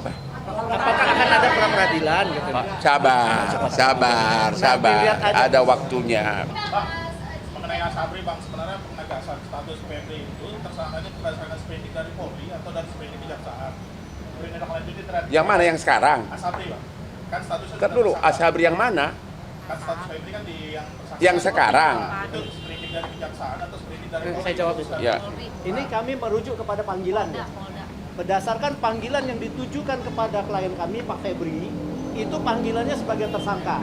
Apa? Apakah akan ada pra peradilan gitu? Sabar. Ada waktunya. Mengenai Asabri, Bang, sebenarnya penegasan status PMD itu tersangkanya berdasarkan sprindik dari Polri atau dari sprindik kejaksaan? Lanjutin terhadap Yang mana yang sekarang? Asabri, Bang. Kan statusnya Ntar dulu, Asabri yang mana? kan status PMD kan di yang tersangka. Yang sekarang. Itu sprindik dari kejaksaan atau sprindik dari Polri? Saya jawab itu. Ya. Ini kami merujuk kepada panggilan. Ya. Berdasarkan panggilan yang ditujukan kepada klien kami, Pak Febri, itu panggilannya sebagai tersangka.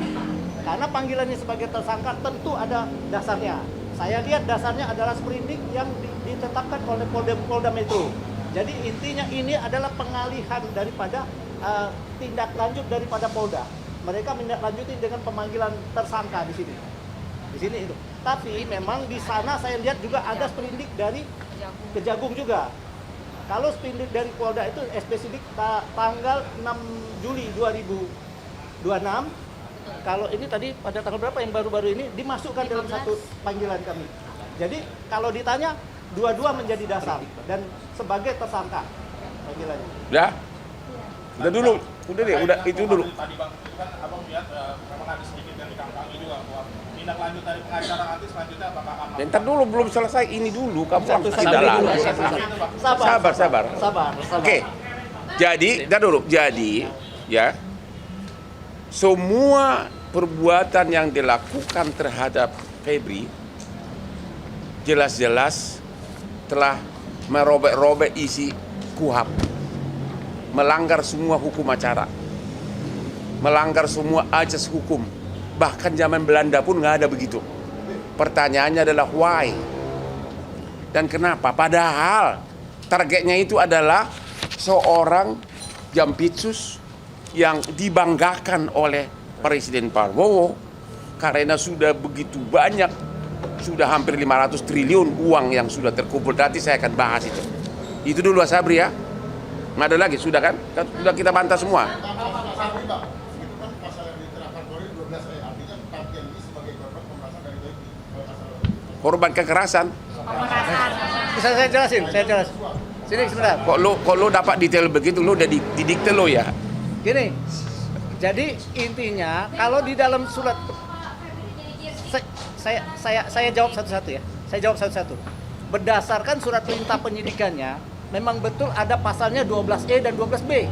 Karena panggilannya sebagai tersangka tentu ada dasarnya. Saya lihat dasarnya adalah sprindik yang ditetapkan oleh Polda Metro. Jadi intinya ini adalah pengalihan daripada tindak lanjut daripada Polda. Mereka menindaklanjuti dengan pemanggilan tersangka di sini. Di sini itu. Tapi memang di sana saya lihat juga ada sprindik dari Kejagung juga. Kalau sprindik dari Polda itu spesifik tanggal 6 Juli 2026. Kalau ini tadi pada tanggal berapa yang baru-baru ini dimasukkan dalam satu panggilan kami. Jadi kalau ditanya dua-dua menjadi dasar dan sebagai tersangka panggilannya. Udah dulu. Udah deh, udah itu dulu. Tadi Bang, itu kan Abang lihat memang ada sedikit yang dikangkangi juga bahwa tindak lanjut dari pengacara nanti selanjutnya apakah aman? Ntar dulu belum selesai ini dulu. Kamu harus Sabar tidak dulu, lama. Sabar. Oke. Jadi, dan dulu. Jadi, ya. Semua perbuatan yang dilakukan terhadap Febri jelas-jelas telah merobek-robek isi KUHP, melanggar semua hukum acara, melanggar semua ajas hukum. Bahkan zaman Belanda pun nggak ada begitu. Pertanyaannya adalah why dan kenapa? Padahal targetnya itu adalah seorang Jampitsus yang dibanggakan oleh Presiden Prabowo karena sudah begitu banyak, sudah hampir 500 triliun uang yang sudah terkumpul. Nanti saya akan bahas itu. Itu dulu Asabri ya. Nggak ada lagi, sudah kan? Sudah kita bantah semua. Korban kekerasan. Bisa saya jelasin, Sini sebentar. Kok lu dapat detail begitu, lu udah didikte lo ya? Gini, jadi intinya kalau di dalam surat saya jawab satu-satu ya. Saya jawab satu-satu. Berdasarkan surat perintah penyidikannya, memang betul ada pasalnya 12E dan 12B.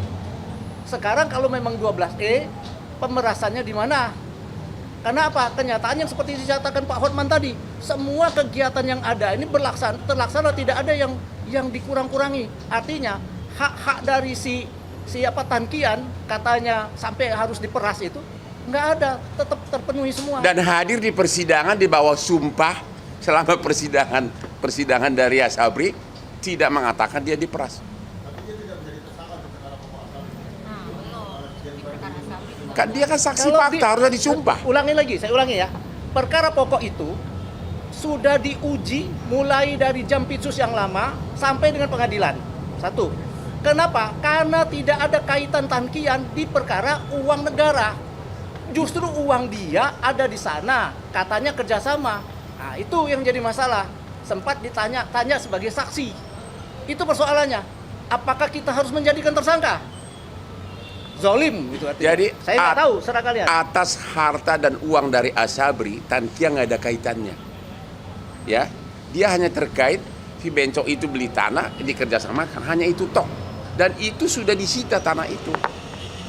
Sekarang kalau memang 12E, pemerasannya di mana? Karena apa? Kenyataan yang seperti dinyatakan Pak Hotman tadi, semua kegiatan yang ada ini terlaksana, tidak ada yang dikurang-kurangi. Artinya hak-hak dari siapa Tankian katanya sampai harus diperas itu nggak ada, tetap terpenuhi semua. Dan hadir di persidangan di bawah sumpah selama persidangan dari Asabri tidak mengatakan dia diperas. Kan dia kan saksi fakta, harusnya disumpah. Saya ulangi ya. Perkara pokok itu sudah diuji mulai dari Jampitsus yang lama sampai dengan pengadilan. Satu. Kenapa? Karena tidak ada kaitan Tankian di perkara uang negara. Justru uang dia ada di sana, katanya kerjasama. Nah, itu yang jadi masalah. Sempat ditanya sebagai saksi. Itu persoalannya. Apakah kita harus menjadikan tersangka? Zolim gitu artinya. Jadi saya nggak tahu, serah kalian. Atas harta dan uang dari Asabri, Tankian nggak ada kaitannya. Ya, dia hanya terkait si Bencok itu beli tanah dikerjasamakan, hanya itu tok. Dan itu sudah disita tanah itu.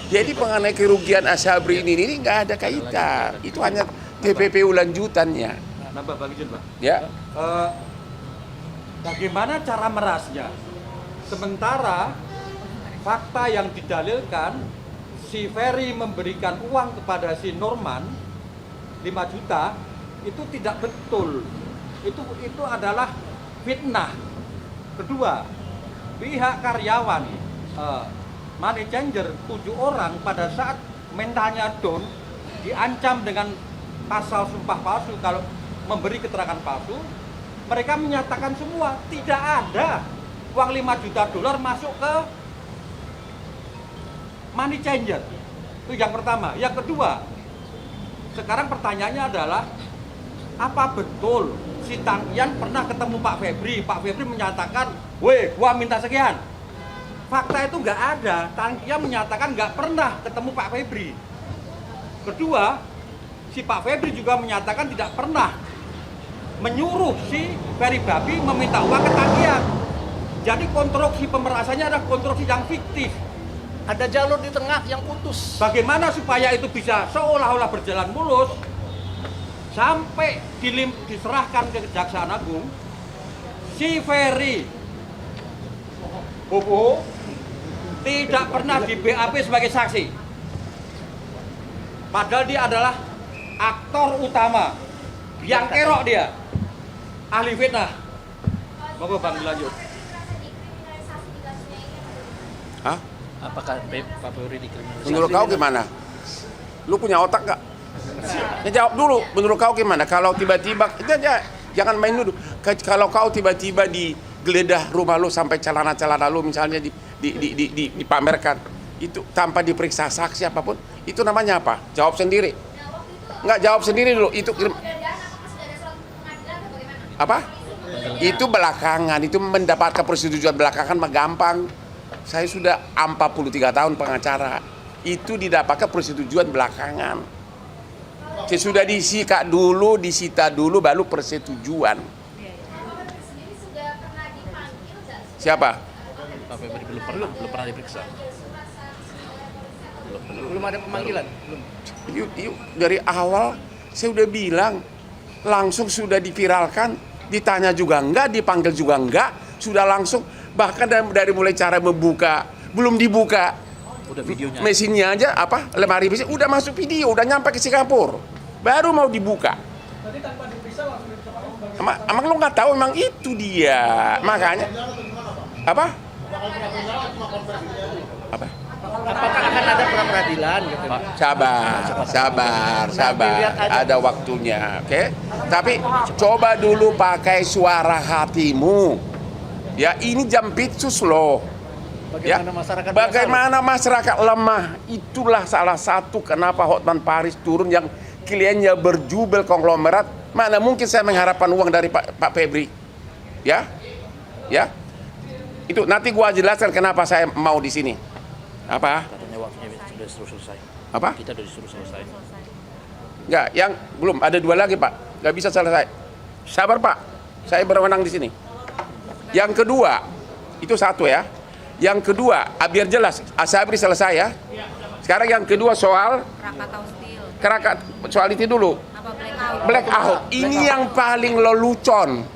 Jadi mengenai kerugian Asabri ini nggak ada kaitan. Itu hanya TPPU lanjutannya. Nambah Bang Ijun, Pak. Ya. Bagaimana cara merasnya? Sementara fakta yang didalilkan, si Ferry memberikan uang kepada si Norman 5 juta, itu tidak betul. Itu adalah fitnah. Kedua, pihak karyawan money changer 7 orang pada saat mentalnya down diancam dengan pasal sumpah palsu kalau memberi keterangan palsu. Mereka menyatakan semua tidak ada uang 5 juta dolar masuk ke money changer. Itu yang pertama. Yang kedua, sekarang pertanyaannya adalah apa betul si Tankian pernah ketemu Pak Febri? Pak Febri menyatakan, "Weh, gua minta sekian." fakta itu nggak ada. Tangkia menyatakan nggak pernah ketemu Pak Febri. Kedua, si Pak Febri juga menyatakan tidak pernah menyuruh si Ferry Babi meminta uang ke Tangkia. Jadi konstruksi pemerasannya adalah konstruksi yang fiktif. Ada jalur di tengah yang putus. Bagaimana supaya itu bisa seolah-olah berjalan mulus sampai diserahkan ke Kejaksaan Agung, si Ferry Bobo tidak pernah di BAP sebagai saksi. Padahal dia adalah aktor utama. Yang kerok dia. Ahli fitnah. Monggo Bang dilanjut. Hah? Apakah Pak Febri dikriminalisasi? Menurut kau gimana? Lu punya otak nggak? Ya jawab dulu. Menurut kau gimana? Kalau tiba-tiba, jangan main dulu. Kalau kau tiba-tiba digeledah rumah lu sampai celana-celana lu misalnya dipamerkan, itu tanpa diperiksa saksi apapun, itu namanya apa? Jawab sendiri. Nggak, jawab sendiri dulu. Itu apa? Itu belakangan. Itu mendapatkan persetujuan belakangan mah gampang. Saya sudah 43 tahun pengacara. Itu didapatkan persetujuan belakangan. Sesudah disita dulu baru persetujuan. Siapa? Pak Febri belum pernah diperiksa. Belum ada pemanggilan? Belum. Yuk, dari awal saya udah bilang, langsung sudah diviralkan, ditanya juga enggak, dipanggil juga enggak, sudah langsung. Bahkan dari mulai cara membuka, belum dibuka, Udah videonya. mesinnya aja, lemari mesin, udah masuk video, udah nyampe ke Singapura, baru mau dibuka. Tadi tanpa diperiksa langsung diperiksa. Emang lu nggak tahu, emang itu dia, makanya apa? Apa? Apakah akan ada pra-peradilan gitu? Sabar, ada waktunya, oke? Tapi coba dulu pakai suara hatimu. Ya, ini jampitsus loh. Bagaimana masyarakat lemah. Itulah salah satu kenapa Hotman Paris turun yang kliennya berjubel konglomerat. Mana mungkin saya mengharapkan uang dari Pak Febri. Ya. Itu nanti gua jelaskan kenapa saya mau di sini. Apa? Katanya waktunya sudah selesai. Apa? Kita sudah disuruh selesai. Enggak, yang belum ada 2 lagi, Pak. Nggak bisa selesai. Sabar, Pak. Saya berwenang di sini. Yang kedua, itu satu ya. Yang kedua, biar jelas, Asabri selesai ya. Sekarang yang kedua soal soal itu dulu. Blackout. Ini yang paling lelucon.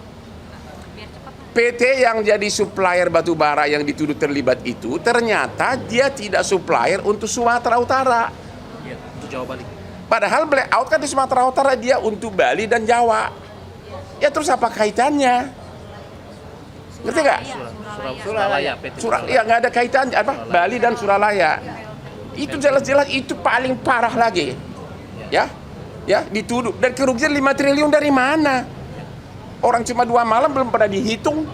PT yang jadi supplier batu bara yang dituduh terlibat itu ternyata dia tidak supplier untuk Sumatera Utara. Iya, untuk Jawa Bali. Padahal blackout kan di Sumatera Utara dia untuk Bali dan Jawa. Ya terus apa kaitannya? Ngerti nggak? Suralaya, PT Suralaya. Ya nggak ada kaitannya Bali dan Suralaya. Itu jelas-jelas itu paling parah lagi. Ya dituduh dan kerugian 5 triliun dari mana? Orang cuma 2 malam belum pernah dihitung.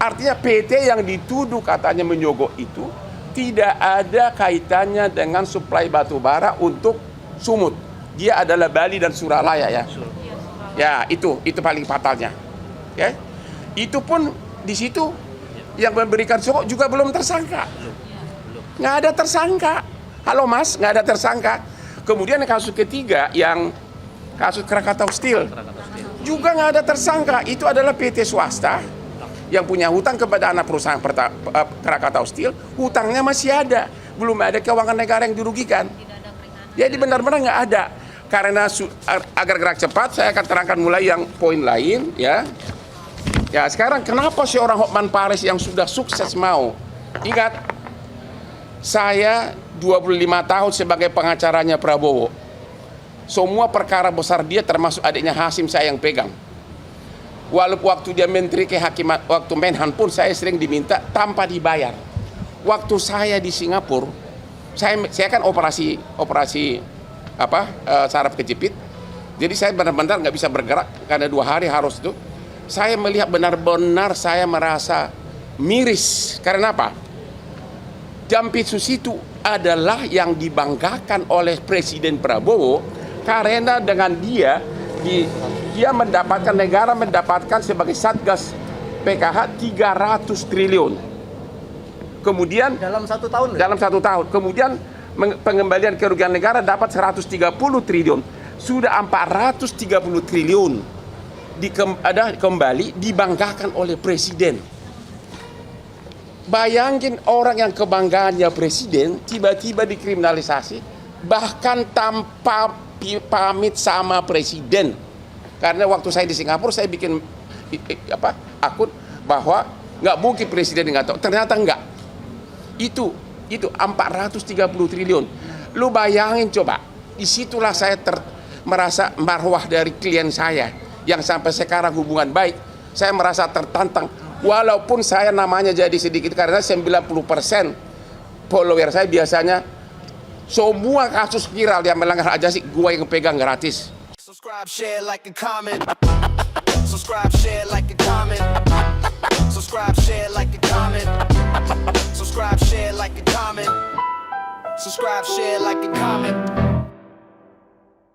Artinya PT yang dituduh katanya menyogok itu tidak ada kaitannya dengan suplai batu bara untuk Sumut. Dia adalah Bali dan Suralaya ya. Ya itu paling fatalnya. Ya. Itu pun di situ yang memberikan sogok juga belum tersangka. Nggak ada tersangka. Halo Mas, nggak ada tersangka. Kemudian kasus ketiga yang kasus Krakatau Steel juga nggak ada tersangka. Itu adalah PT swasta yang punya hutang kepada anak perusahaan Krakatau Steel. Hutangnya masih ada, belum ada keuangan negara yang dirugikan. Jadi benar-benar nggak ada. Karena agar gerak cepat, saya akan terangkan mulai yang poin lain ya. Ya sekarang kenapa si orang Hotman Paris yang sudah sukses mau? Ingat, saya 25 tahun sebagai pengacaranya Prabowo. Semua perkara besar dia termasuk adiknya Hasim saya yang pegang. Walaupun waktu dia menteri kehakiman, waktu Menhan pun saya sering diminta tanpa dibayar. Waktu saya di Singapura, saya kan operasi saraf kejepit. Jadi saya benar-benar nggak bisa bergerak karena 2 hari harus itu. Saya melihat benar-benar saya merasa miris. Karena apa? Jampitsus itu adalah yang dibanggakan oleh Presiden Prabowo karena dengan dia mendapatkan, negara mendapatkan sebagai Satgas PKH 300 triliun. Kemudian Dalam 1 tahun loh. dalam 1 tahun. Kemudian pengembalian kerugian negara dapat 130 triliun. Sudah 430 triliun kembali dibanggakan oleh presiden. Bayangin orang yang kebanggaannya presiden tiba-tiba dikriminalisasi, bahkan tanpa pamit sama presiden. Karena waktu saya di Singapura saya bikin akun bahwa nggak mungkin presiden nggak tahu. Ternyata enggak. Itu 430 triliun. Lu bayangin coba. Disitulah saya merasa marwah dari klien saya yang sampai sekarang hubungan baik. Saya merasa tertantang. Walaupun saya namanya jadi sedikit karena 90% follower saya biasanya semua kasus viral yang melanggar hak asasi gue yang pegang gratis. Subscribe, share, like, and comment. Subscribe, share, like, and comment. Subscribe, share, like, and comment. Subscribe, share, like, and comment. Subscribe, share, like, and comment.